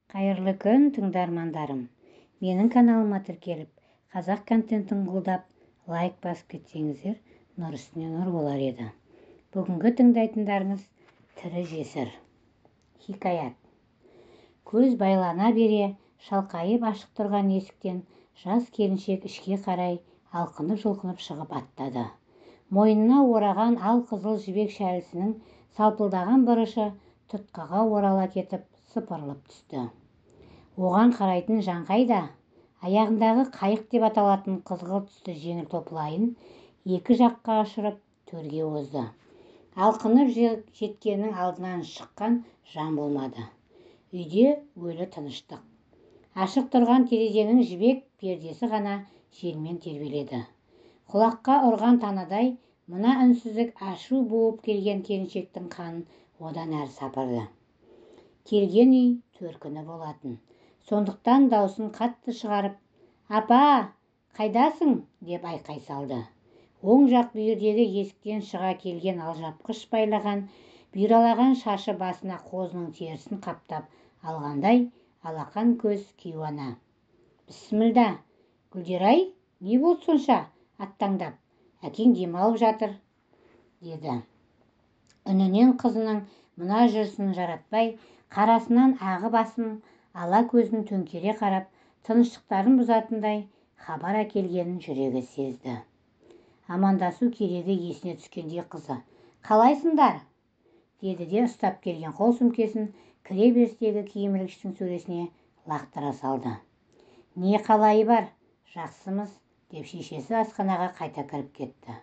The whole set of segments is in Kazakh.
Қайырлы күн тыңдармандарым. Менің каналыма тіркеліп, қазақ контентін қолдап, лайк басып кетсеңіздер, нұр үстіне нұр болар еді. Бүгінгі тыңдайтындарыңыз тірі жесір. Хикаят. Көз байлана бере, шалқайып ашық тұрған есіктен жас келіншек ішке қарай алқынып-жұлқынып шығып аттады. Мойнына ораған ал қызыл жібек шәлісінің салпылдаған бұрышы тұтқаға орала кетіп сыпырылып түсті. Оған қарайтын жан қайда? Аяғындағы қайық деп аталатын қызғылт түсті жеңіл топлайын екі жаққа ұшырып төрге озды. Алқынып жеткеннің алдынан шыққан жан болмады. Үйде өлі тыныштық. Ашық тұрған терезенің жібек пердесі ғана желмен тербеледі. Құлаққа ұрған танадай мына үнсіздік ашу буып келген келіншектің қанын одан әрі сапырды. Келген үй төркіні болатын. Сондықтан даусын қатты шығарып, «Апа, қайдасың?» деп айқай салды. Оң жақ бүйірдегі есіктен шыға келген алжапқыш байлаған, бүйралаған шашы басына қозының терісін қаптап алғандай алақан көз кейуана. «Бісмілда, Гүлдер-ай, не болды сонша аттаңдап? Әкең демалып жатыр», деді. Үнінен қызының мына жүрісін жаратпай, қарасынан ағы басын, ала көзін төңкере қарап, тыныштықтарын бұзатындай хабар әкелгенін жүрегі сезді. Амандасу керегі есіне түскендей қызы, «Қалайсыңдар?» деді де ұстап келген қол сөмкесін кіре берістегі киім-ілгіштің сөресіне лақтыра салды. «Не қалайы бар, жақсымыз?» деп шешесі асханаға қайта кіріп кетті.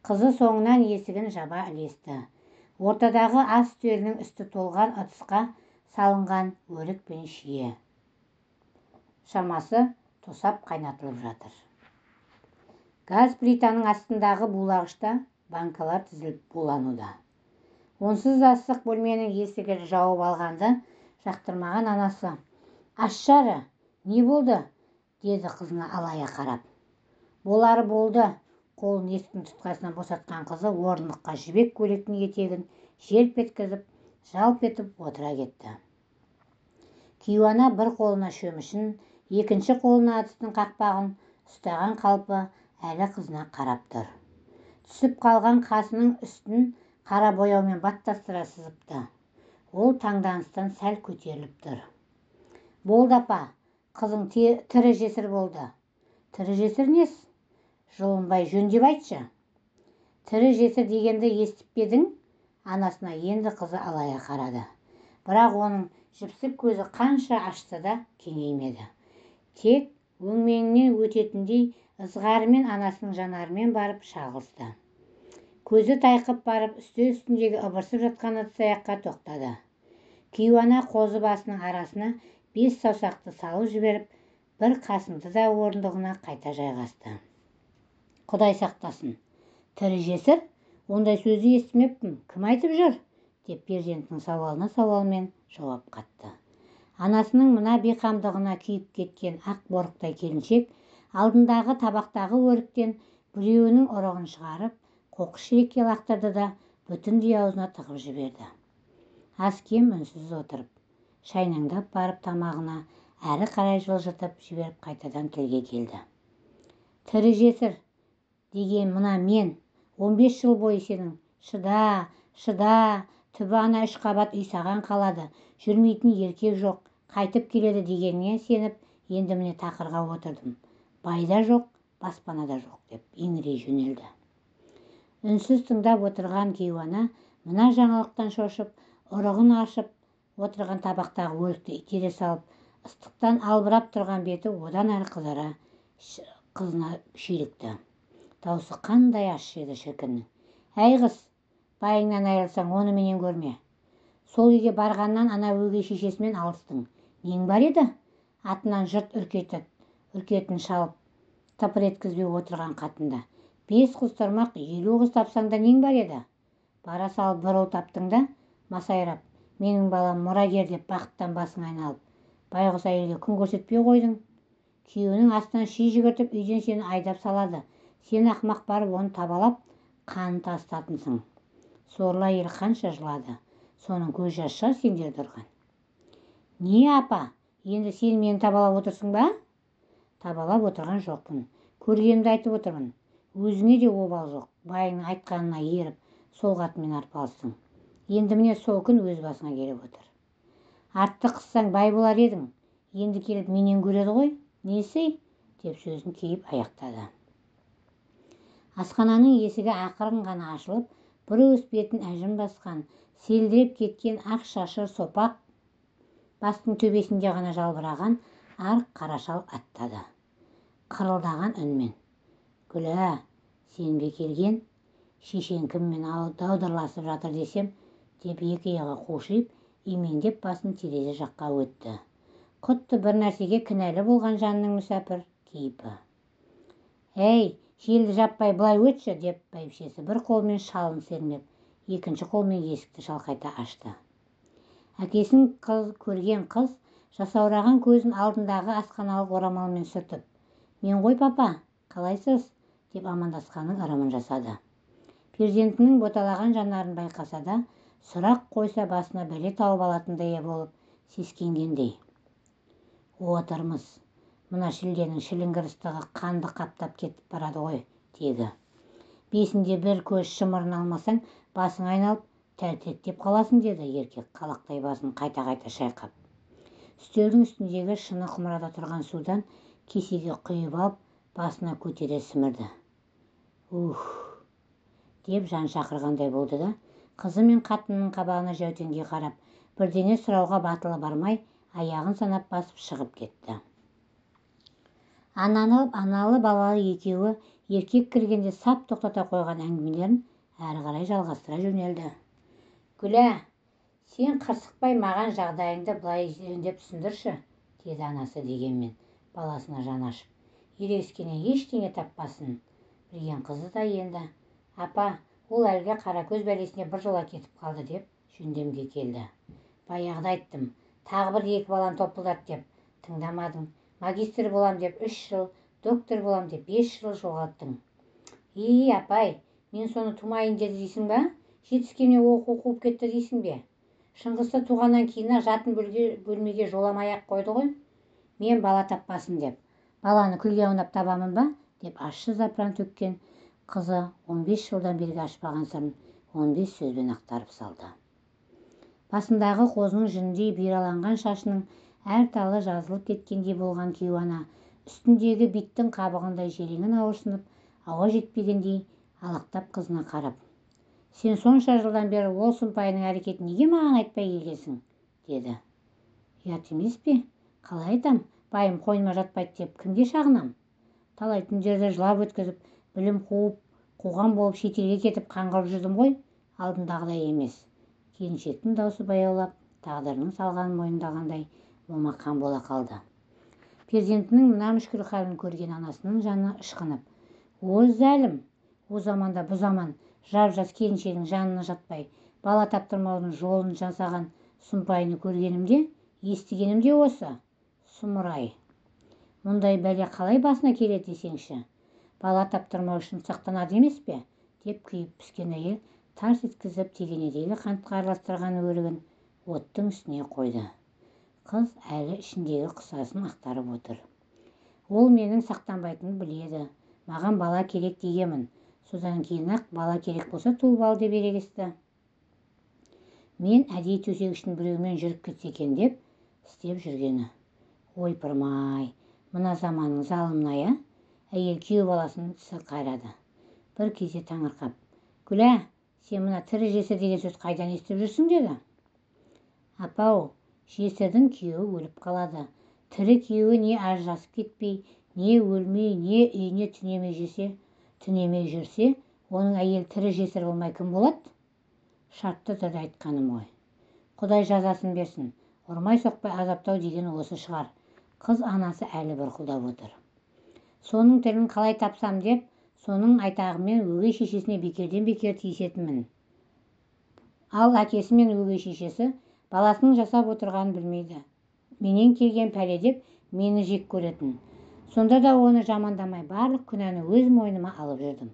Қызы соңынан есігін жаба ілесті. Ортадағы ас үстелінің үсті толған ыдысқа салынған өрік пен шие. Шамасы тосап қайнатылып жатыр. Газ плитаның астындағы булағышта банкалар тізіліп булануда. Онсыз астық бөлменің есігін жауып алғанды жақтырмаған анасы, «Ашшары, не болды?» деді қызына алая қарап. «Болары болды», қолын есіктің тұтқасынан босатқан қызы орындыққа жібек көйлектің етегін желп еткізіп, жалп етіп отыра кетті. Кейуана бір қолына шөмішін, екінші қолына ыдыстың қақпағын ұстаған қалпы әлі қызына қарап тұр. Түсіп қалған қасының үстін қара бояумен баттастыра сызыпты. Ол таңданыстан сәл көтеріліп тұр. «Болды апа, қызың тірі жесір болды». «Тірі жесір нес? Жылынбай жөндеп айтшы». «Тірі жесір дегенді естіп педің?» Анасына енді қызы алая қарады. Бірақ оның жіпсіп көзі қанша ашса да кеңеймеді. Тек өңменінен өтетіндей ызғарымен анасының жанарымен барып шағылысты. Көзі тайқып барып үстел үстіндегі ыбырсып жатқан ыдыс-аяққа тоқтады. Кейуана қозы басының арасына 5 саусақты салып жіберіп, бір қасымды да орындығына қайта жайғасты. «Құдай сақтасын, тірі жесір? Ондай сөзді естімеппін, кім айтып жүр?» деп перзентінің сауалына сауалмен жауап қатты. Анасының мына бейқамдығына күйіп кеткен ақ борықтай келіншек алдындағы табақтағы өріктен біреуінің ұрығын шығарып, қоқыс шелекке лақтырды да бүтіндей аузына тығып жіберді. Аз кем үнсіз отырып, шайнаңдап барып тамағына әрі қарай жылжытып жіберіп қайтадан тілге келді. «Тірі жесір деген мына мен, 15 жыл бойы сенің шыда, түбі ана 3 қабат үй саған қалады, жүрмейтін еркек жоқ, қайтып келеді дегеніне сеніп, енді міне тақырға отырдым. Байда жоқ, баспанада жоқ» деп еңірей жөнелді. Үнсіз тыңдап отырған Кейуана мына жаңалықтан шошып, ұрығын ашып отырған табақтағы өрікті итере салып, ыстықтан албырап тұрған беті одан әрі қызара қызына шүйлікті. Даусы қандай ащы еді шіркіннің. «Әй қыз, байыңнан айырылсаң оны менен көрме. Сол үйге барғаннан ана өгей шешесімен алыстың. Нең бар еді?» Атынан жұрт үркетін шалып, тыпыр еткізбей отырған қатында. «5 қыз тұрмақ, 50 қыз тапсаң да нең бар еді? Бара салып бір ұл таптың да, масайрап, менің балам мұрагер деп бақыттан басың айналып, байғұс әйелге күн көрсетпей қойдың. Күйеуінің астынан ши жүгіртіп үйден сені айдап салады. Сен ақмақ барып оны табалап, қанын тастатынсың». Сорлы әйел қанша жылады, соның көз жасы шығар сендерді ұрған. Не апа, енді сен мені табалап отырсың ба? Табалап отырған жоқпын. Көргенімді айтып отырмын. Өзіңе де обал жоқ. Байыңның айтқанына еріп, сол қатынмен арпалыстың. Енді міне сол күн өз басыңа келіп отыр. Артты қыссаң бай болар едің. Енді келіп менен көреді ғой. Несі? Деп сөзін кейіп аяқтады. Асхананың есігі ақырын ғана ашылып, бір уыс бетін әжім басқан, селдіреп кеткен ақ шашы сопақ бастың төбесінде ғана жалбыраған арық қара шал аттады. Қырылдаған үнмен. Күлә, сен бе келген? Шешең кіммен дауырласып жатыр десем, деп екі иығы қушиып, имеңдеп басын терезе жаққа өтті. Құтты бір нәрсеге кінәлі болған жанның мүсәпір кейпі. Әй, желді жаппай былай өтші, деп бәйбішесі бір қолмен шалын сермеп, екінші қолмен есікті шалқайта ашты. Әкесін көрген қыз жасаураған көзін алдындағы асханалық орамалмен сүртіп, мен ғой папа, қалайсыз? Деп амандасқанның ырымын жасады. Перзентінің боталаған жанарын байқаса да, сұрақ қойса басына бәле тауып алатындай болып сескенгендей. Отырмыз. Мына шілденің шіліңгір ыстығы қанды қаптап кетіп барады ғой, тегі. Бесінде бір көз шымырын алмасаң, басың айналып, тәлтіректеп қаласың, деді еркек қалақтай басын қайта-қайта шайқап. Үстелдің үстіндегі шыны құмырада тұрған судан кесеге құйып алып, басына көтере сімірді. Деп жан шақырғандай болды да, қызы мен қатынының қабағына жәутеңге қарап, бірдеңе сұрауға батылы бармай, аяғын санап басып шығып кетті. Аналы балалы екеуі еркек кіргенде сап тоқтата қойған әңгімелерін әрі қарай жалғастыра жөнелді. Күлә, сен қырсықпай маған жағдайыңды былай жөндеп түсіндірші, деді анасы дегенмен баласына жан ашып. Ерегіскеннен ештеңе таппасын білген қызы да енді, апа, ол әлгі қаракөз бәлесіне біржола кетіп қалды, деп жөндемге келді. Баяғыда айттым, тағы бір екі баланы топылдат деп, тыңдамадың. Магистр болам деп 3 жыл, доктор болам деп 5 жыл жоғалттың. Апай, мен соны тумайын деді дейсің ба? Жетіскенде оқу қуып кетті дейсің бе? Шыңғыста туғаннан кейін жатын бөлмеге жоламай-ақ қойды ғой. Мен бала таппасын деп, баланы күлге аунап табамын ба? Деп ащы запыран төккен қызы 15 жылдан бергі ашпаған сырын 15 сөзбен ақтарып салды. Басындағы қозының жүніндей бұйраланған шашының әр талы жазылып кеткендей болған кейуана, үстіндегі биттің қабығындай желеңін ауырсынып, ауа жетпегендей алақтап қызына қарап. Сен сонша жылдан бері ол сұмпайының әрекетін неге маған айтпай келгенсің? Деді. Ұят емес пе? Қалай айтам? Байым қойныма жатпайды деп кімге шағынам? Талай түндерді жылап өткізіп, білім қуған болып шетелге кетіп қаңғырып жүрдім ғой, алдындағыдай емес. Келіншектің даусы баяулап, тағдырының салғанын мойындағандай момақан бола қалды. Перзентінің мына мүшкіл халін көрген анасының жаны ышқынып, о зәлім, о заманда бұ заман жап-жас келіншегінің жанына жатпай, бала таптырмаудың жолын жасаған сұмпайыны көргенімде, естігенімде осы. Сұмырай. Мұндай бәле қалай басына келеді десеңші? Бала таптырмау үшін сақтанады емес пе? Деп күйіп піскен әйел тарс еткізіп тегенедегі қантқа араластырған өрігін оттың үстіне қойды. Қыз әлі ішіндегі құсасын ақтарып отыр. Ол менің сақтанбайтынын біледі. Маған бала керек дегенмін. Содан кейін-ақ бала керек болса туып ал деп ерегесті. Мен әдейі төсек үшін біреумен жүріп кетсе екен деп істеп жүргені. Ойпырмай, мына заманның залымына, әйел күйеу баласын тісі қайрады. Бір кезде таңырқап, Күлә, сен мына тірі жесір деген сөз қайдан естіп жүрсің, деді. Апау, жесірдің күйеуі өліп қалады. Тірі күйеуі не ажырасып кетпей, не өлмей, не үйіне түнемей жүрсе, оның әйел тірі жесір болмай кім болады? Шартты түрде айтқаным ғой. Құдай жазасын берсін. Ұрмай соқпай азаптау деген осы шығар. Қыз анасы әлі бұрқылдап отыр. Соның тілін қалай тапсам деп, соның айтағымен өгей шешесіне бекерден бекер тиісетінмін. Ал әкесі мен өгей шешесі баласының жасап отырғанын білмейді. Менен келген пәле деп мені жек көретін. Сонда да оны жамандамай барлық күнәні өз мойныма алып жүрдім.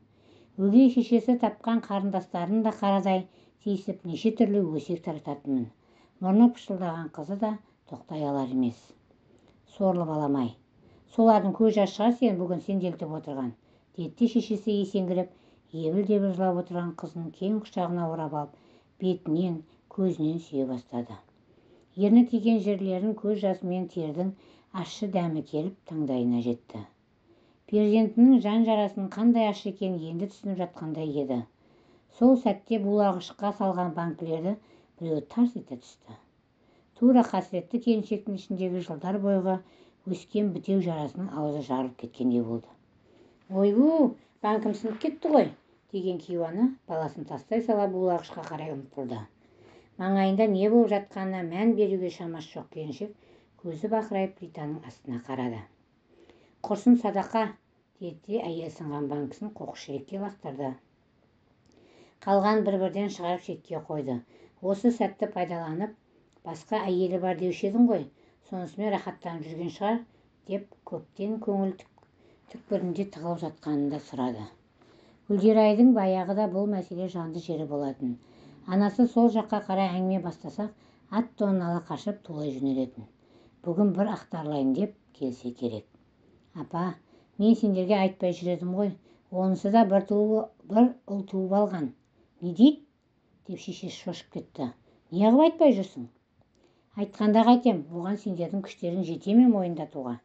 Өгей шешесі тапқан қарындастарын да қарадай тиісіп неше түрлі өсек тарататынмын. Мұрны пышылдаған қызы да тоқтай алар емес. Сорлы балам-ай, солардың көз жасы шығар сен бүгін сенделтіп отырған, деді де шешесі есеңгіреп, ебіл-дебіл жылап отырған қызын кең құшағына орап алып, бетінен, көзінен сүйе бастады. Ерні тиген жерлерін көз жасымен тердің ащы дәмі келіп таңдайына жетті. Перзентінің жан жарасын қандай ащы екенін енді түсініп жатқандай еді. Сол сәтте булағышқа салған банкілерді біреу тарс ете түсті. Тура қасіретті келіншектің ішіндегі жылдар бойғы өскен бітеу жарасының аузы жарылып кеткендей болды. «Ойбу, банкім сынып кетті ғой», деген кейуана баласын тастай сала булағышқа қарай ұмтылды. Маңайында не болып жатқанына мән беруге шамасы жоқ келіншек көзі бақырайып плитаның астына қарады. «Құрсын садақа», деді де әйел сынған банкісін қоқыс шелекке лақтырды. Қалған бір-бірден шығарып шетке қойды. Осы сәтті пайдаланып, басқа әйелі бар деуші едің ғой, сонысымен рахаттанып жүрген шығар, деп көптен көңіл түкпірінде тығылып жатқанын да сұрады. Гүлдерайдың баяғыда бұл мәселе жанды жері болатын. Анасы сол жаққа қарай әңгіме бастасақ, ат тонын ала қашып тулай жөнелетін. Бүгін бір ақтарылайын деп келсе керек. «Апа, мен сендерге айтпай жүредім ғой, онысы да бір ұл туып алған». «Не дейді?» деп шешесі шошып кетті. «Неғып айтпай жүрсің?» «Айтқанда қайтем, оған сендердің күштерің жете ме мойындатуға?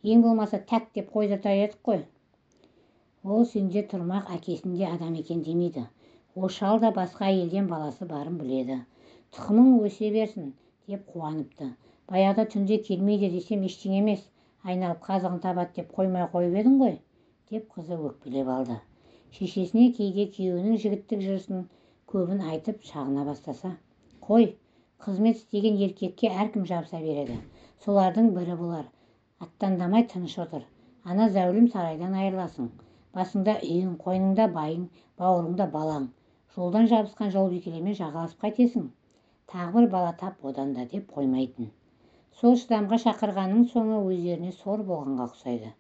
Ең болмаса тәк деп қойдыртар едік қой». «Ол сенде тұрмақ әкесінде адам екен демейді. Ол шал да басқа әйелден баласы барын біледі. Тұқымың өсе берсін деп қуаныпты. Баяғыда түнде келмейді десем ештеңе емес, айналып қазығын табады деп қоймай қойып едің ғой», деп қызы өкпелеп алды. Шешесіне кейде күйеуінің жігіттік жүрісін көбін айтып шағына бастаса, «Қой, қызмет істеген еркекке әркім жабыса береді. Солардың бірі болар. Аттандамай тыныш отыр. Ана зәулім сарайдан айырыласың. Басыңда үйің, қойныңда байың, бауырыңда балаң. Жолдан жабысқан жолбикелермен жағаласып қайтесің. Тағы бір бала тап одан да», деп қоймайтын. Сол шыдамға шақырғанның соңы өздеріне сор болғанға ұқсайды.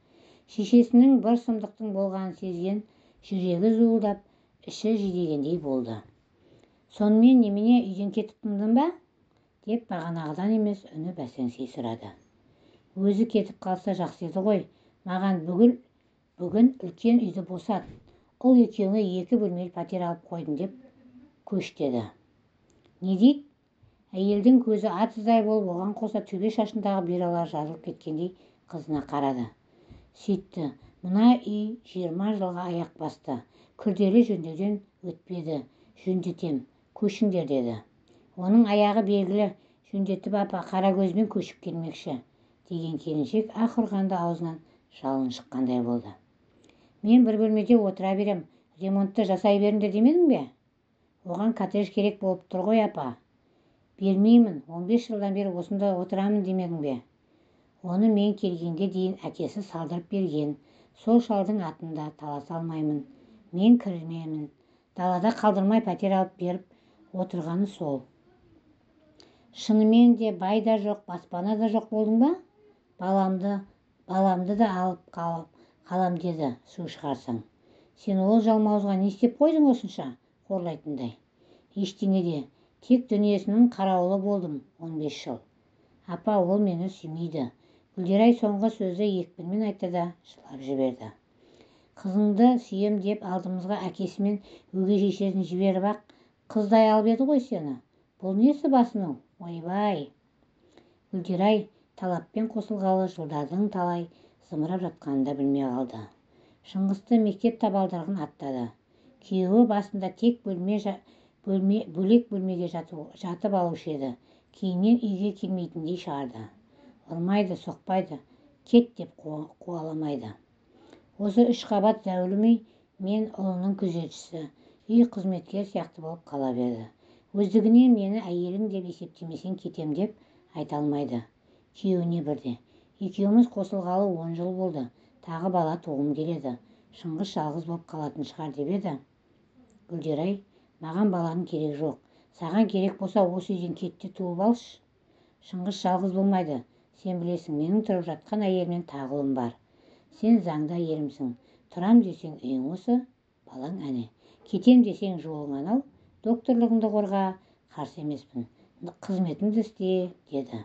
Шешесінің бір сұмдықтың болғанын сезген, жүрегі зуылдап, іші жидегендей болды. «Сонымен немене, үйден кетіп тындың ба?» деп бағанағыдан емес үні бәсеңсей сұрады. «Өзі кетіп қалса жақсы еді ғой. Маған бүгін үлкен үйді босат. Ұл екеуіңе 2 бөлмелі пәтер алып қойдым деп көш деді». «Не дейді?» Әйелдің көзі атыздай болып, оған қоса төбе шашындағы бұйралар жазылып кеткендей қызына қарады. Сөйтті, «Мына үй 20 жылға аяқ басты. Күрделі жөндеуден өтпеді. Жөндетем, көшіңдер», деді. «Оның аяғы белгілі, жөндетіп апа қара көзбен көшіп келмекші», деген келіншек ақ ұрғанда аузынан жалын шыққандай болды. «Мен бір бөлмеде отыра берем, ремонтты жасай беріңдер демедің бе? Оған коттедж керек болып тұр ғой апа». «Бермеймін, 15 жылдан бері осында отырамын демедің бе?» «Оны мен келгенге дейін әкесі салдырып берген. Сол шалдың атында таласа алмаймын. Мен кірмемін. Далада қалдырмай пәтер алып беріп отырғаны сол». «Шынымен де бай да жоқ, баспана да жоқ болдың ба?» Баламды да алып қалам деді, су шығарсаң. «Сен ол жалмауызға не істеп қойдың осынша қорлайтындай?» «Ештеңеде, тек дүниесінің қарауылы болдым 15 жыл. Апа, ол мені сүймейді». Гүлдерай соңғы сөзді екпінмен айтты да жылап жіберді. «Қызыңды сүйем деп алдымызға әкесімен өгей шешесін жіберіп-ақ қыздай алып еді ғой сені. Бұл несі басының? Ойбай!» Гүлдерай талаппен қосылғалы жылдардың талай зымырап жатқанын да білмей қалды. Шыңғысты мектеп табалдырығын аттады. Күйеуі басында тек бөлек бөлмеге жатып алушы еді. Кейіннен үйге келмейтіндей шығарды. Ұрмайды, соқпайды, кет деп қуаламайды. Осы 3 қабат зәулім үй мен ұлының күзетшісі, үй қызметкер сияқты болып қала берді. Өздігіне мені әйелің деп есептемесең кетем деп айта алмайды. Күйеуіне бірде. Екеуміз қосылғалы 10 жыл болды. Тағы бала туғым келеді. Шыңғыс жалғыз болып қалатын шығар деп еді. Гүлдерай, маған баланың керек жоқ. Саған керек болса осы үйден кетте туып алшы. Шыңғыс жалғыз болмайды. Сен білесің, менің тұрып жатқан әйелмен тағы ұлым бар. Сен заңды әйелімсің. Тұрам десең үйің осы, балаң әне. Кетем десең жолың анау, докторлығыңды қорға, қарсы емеспін. Қызметіңді істе, деді.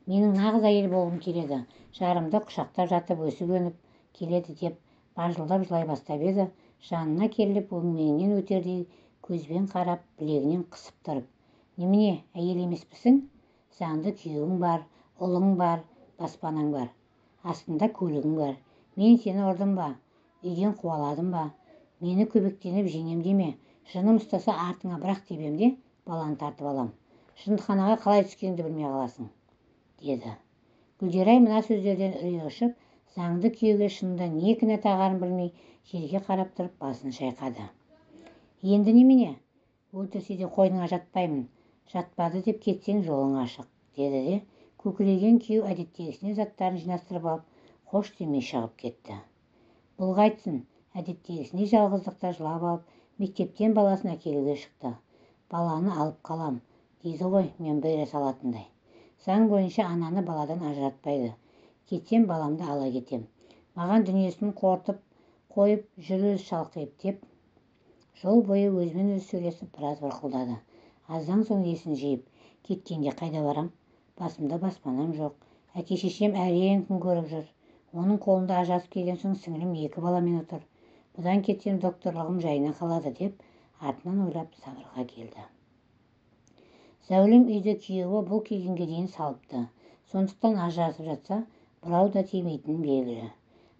менің нағыз әйел болғым келеді, жарымды құшақтап жатып өсіп-өніп келеді деп бажылдап жылай бастап еді, жанына келіп өңменінен өтердей көзбен қарап, білегінен қысып тұрып: немене, әйел емеспісің? Заңды күйеуің бар, ұлың бар, баспанаң бар, астында көлігің бар. Мен сені ұрдым ба, үйден қуаладым ба? Мені көбектеніп жеңем деме, жыным ұстаса артыңа бірақ тебем де баланы тартып алам. Жындыханаға қалай түскеніңді білмей қаласың, деді. Гүлдерай мына сөздерден үрей ұшып, заңды күйеуге шынында не кінә тағарын білмей, жерге қарап тұрып басын шайқады. Енді немене? Өлтірсе де қойныңа жатпаймын. Жатпады деп кетсең жолың ашық, деді де көкіреген күйеу әдеттегісіне заттарын жинастырып алып, қош демей шығып кетті. Бұл қайтсын, әдеттегісіне жалғыздықта жылап алып, мектептен баласын әкелуге шықты. Баланы алып қалам, дейді ғой, мен бұйра салатындай. Заң бойынша ананы баладан ажыратпайды. Кетсем баламды ала кетем. Маған дүниесін қорытып қойып жүр өз шалқиып деп. Жол бойы өзімен өзі сөйлесіп біраз бұрқылдады. Аздан соң есін жиып, кеткенде қайда барам? Басымда баспанам жоқ. Әке-шешем әрең күн көріп жүр. Оның қолында ажырасып келген соң сіңілім 2 баламен отыр. Бұдан кетсем докторлығым жайына қалады деп, артынан ойлап сабырға келді. Зәулім үйді күйеуі бұл келгенге дейін салыпты. Сондықтан ажырасып жатса, бұрау да тимейтін белгілі.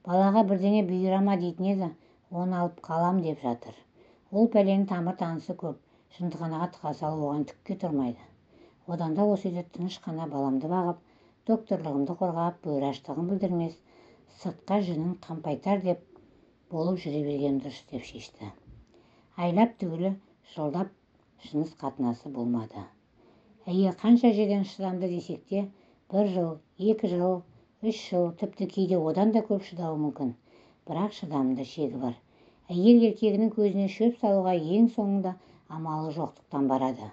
Балаға бірдеңе бұйырама дейтін еді, оны алып қалам деп жатыр. Ол пәленің тамыр танысы көп. Жындыханаға тыға салу оған түкке тұрмайды. Одан да осы үйде тыныш қана баламды бағып, докторлығымды қорғап, бөрәштығын білдірмес, сыртқа жүнін қампайтар деп болып жүре берген дұрыс деп шешті. Айлап түгілі жылдап жыныс қатынасы болмады. Әйел қанша жерден шыдамды десек те, 1 жыл, 2 жыл, 3 жыл, тіпті кейде одан да көп шыдауы мүмкін. Бірақ шыдамында шегі бар. Әйел еркегінің көзіне шөп салуға ең соңында амалы жоқтықтан барады.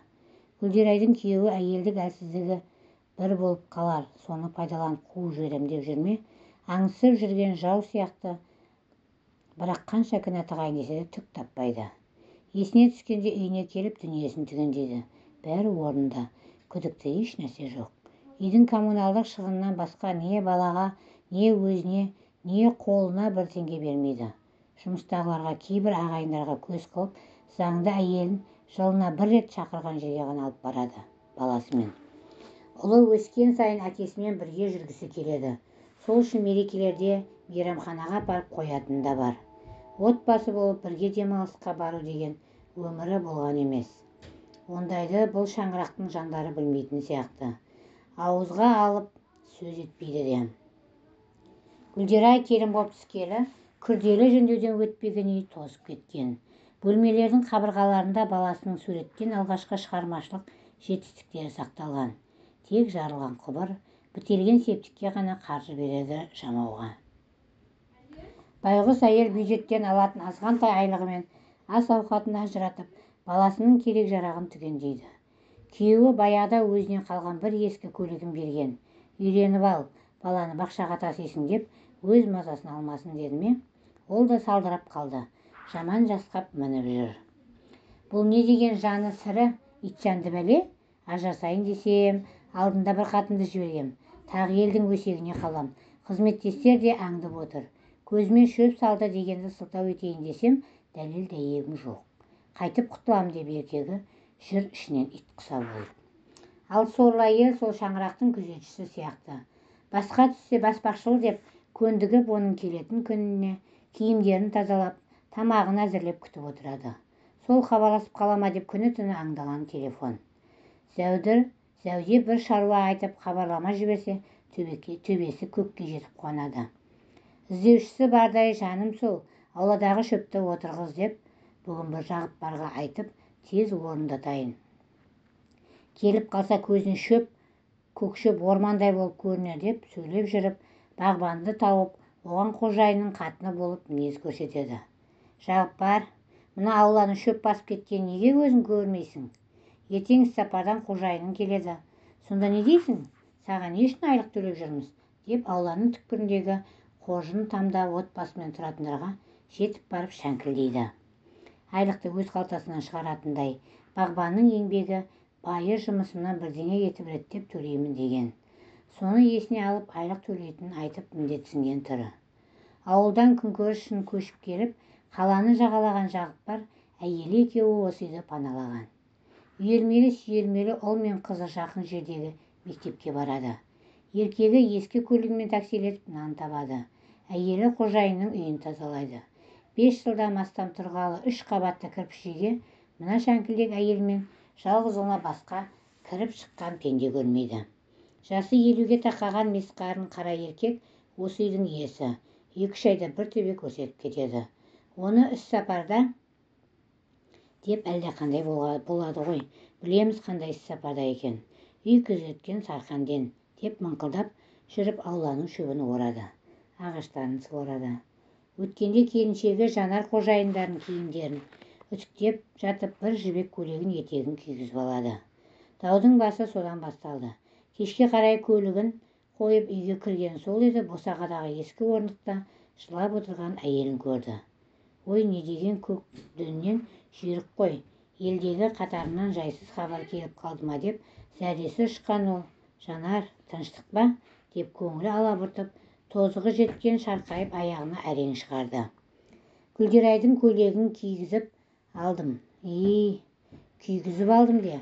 Гүлдерайдың күйеуі әйелдік әлсіздігі бір болып қалар, соны пайдаланып қуып жіберем деп жүрме, аңсып жүрген жау сияқты, бірақ қанша кінә тағайын десе де түк таппайды. Есіне түскенде үйіне келіп дүниесін түгендейді. Бәрі орнында, күдікті еш нәрсе жоқ. Үйдің коммуналдық шығынынан басқа не балаға, не өзіне, не қолына 1 теңге бермейді. Жұмыстағыларға, кейбір ағайындарға көз қылып, заңды әйелін жылына 1 рет шақырған жерге ғана алып барады, баласымен. Ұлы өскен сайын әкесімен бірге жүргісі келеді. Сол үшін мерекелерде мейрамханаға апарып қоятын да бар. Отбасы болып бірге демалысқа бару деген өмірі болған емес. Ондайды бұл шаңырақтың жандары білмейтін сияқты. Ауызға алып сөз етпейді де. Гүлдерай келін боп түскелі, күрделі жөндеуден өтпеген үй тозып кеткен. Бөлмелердің қабырғаларында баласының суреттен алғашқы шығармашылық жетістіктері сақталған. Тек жарылған құбыр, бітелген септикке ғана қаржы береді жамауға. Байғұс әйел бюджеттен алатын азғантай айлығымен ас ауқатын ажыратып, баласының керек-жарағын түгендейді. Күйеуі баяғыда өзіне қалған бір ескі көлігін берген. Үйреніп ал, баланы бақшаға тасисың деп, өз мазасын алмасын деді ме? Ол да салдырап қалды. Жаман жасқап мініп жүр. Бұл не деген жаны сірі, итжанды бәле? Ажырасайын десем, алдында бір қатынды жібергем. Тағы елдің өсегіне қалам. Қызметтестер де аңдып отыр. Көзіме шөп салды дегенді сылтау етейін десем, дәлел дәйегім жоқ. Қайтып құтылам деп еркегі жүр ішінен ит құса болып. Ал сорлы әйел сол шаңырақтың күзетшісі сияқты. Басқа түссе баспақшыл деп көндігіп оның келетін күніне киімдерін тазалап, тамағын әзірлеп күтіп отырады. Сол хабарласып қалама деп күні-түні аңдаған телефон. Зәуде бір шаруа айтып хабарлама жіберсе, төбесі көкке жетіп қуанады. Іздеушісі бардай жаным сол, ауладағы шөпті отырғыз деп, бүгін бір жағып барға айтып, тез орындатайын. Келіп қалса көзіне шөп, көкшөп ормандай болып көрінер деп сөйлеп жүріп, бағбанды тауып, оған қожайынның қатыны болып мінез көрсетеді. Жағып бар, мына ауланы шөп басып кеткен неге өзің көрмейсің? Ертең сапардан қожайының келеді. Сонда не дейсің? Саған не үшін айлық төлеп жүрміз? Деп ауланың түкпіріндегі қожын тамда отбасымен тұратындарға жетіп барып шәңкілдейді. Айлықты өз қалтасынан шығаратындай, бағбанның еңбегі байы жұмысымнан бірдеңе етіп реттеп төлеймін деген. соны есіне алып айлық төлейтінін айтып міндетсінген түрі. Ауылдан күнкөріс үшін көшіп келіп, қаланы жағалаған Жағыпар әйелі екеуі осы үйді паналаған. Үйелмелі-сүйелмелі ұл мен қызы жақын жердегі мектепке барады. Еркегі ескі көлігімен таксилетіп нан табады. Әйелі қожайынның үйін тазалайды. 5 жылдан астам тұрғалы 3 қабатты кірпіш үйге мына шәңкілдек әйелмен жалғыз ұлына басқа кіріп шыққан пенде көрмейді. Жасы 50-ге тақаған месқарын қара еркек осы үйдің иесі. 2-3 айда бір төбе көрсетіп кетеді. Оны іс сапарда деп әлдеқандай болады ғой. Білеміз қандай іс сапарда екен. Үй күзеткен Сарқанден деп мыңқылдап жүріп ауланың шөбін орады. Ағаштарын суарады. Өткенде келіншегі Жанар қожайындардың киімдерін үтіктеп жатып бір жібек көйлегін етегін кигізіп алады. Даудың басы содан басталды. Кешке қарай көлігін қойып үйге кірген сол еді, босағадағы ескі орындықта жылап отырған әйелін көрді. Ой, не деген көк дөннен жүйрік қой, елдегі қатарынан жайсыз хабар келіп қалды ма деп зәресі ұшқан ол. Жанар, тыныштық па? Деп көңілі алабұртып, тозығы жеткен шарқайып аяғына әрең шығарды. Гүлдерайдың көйлегін кигізіп алдым. Күйгізіп алдым де.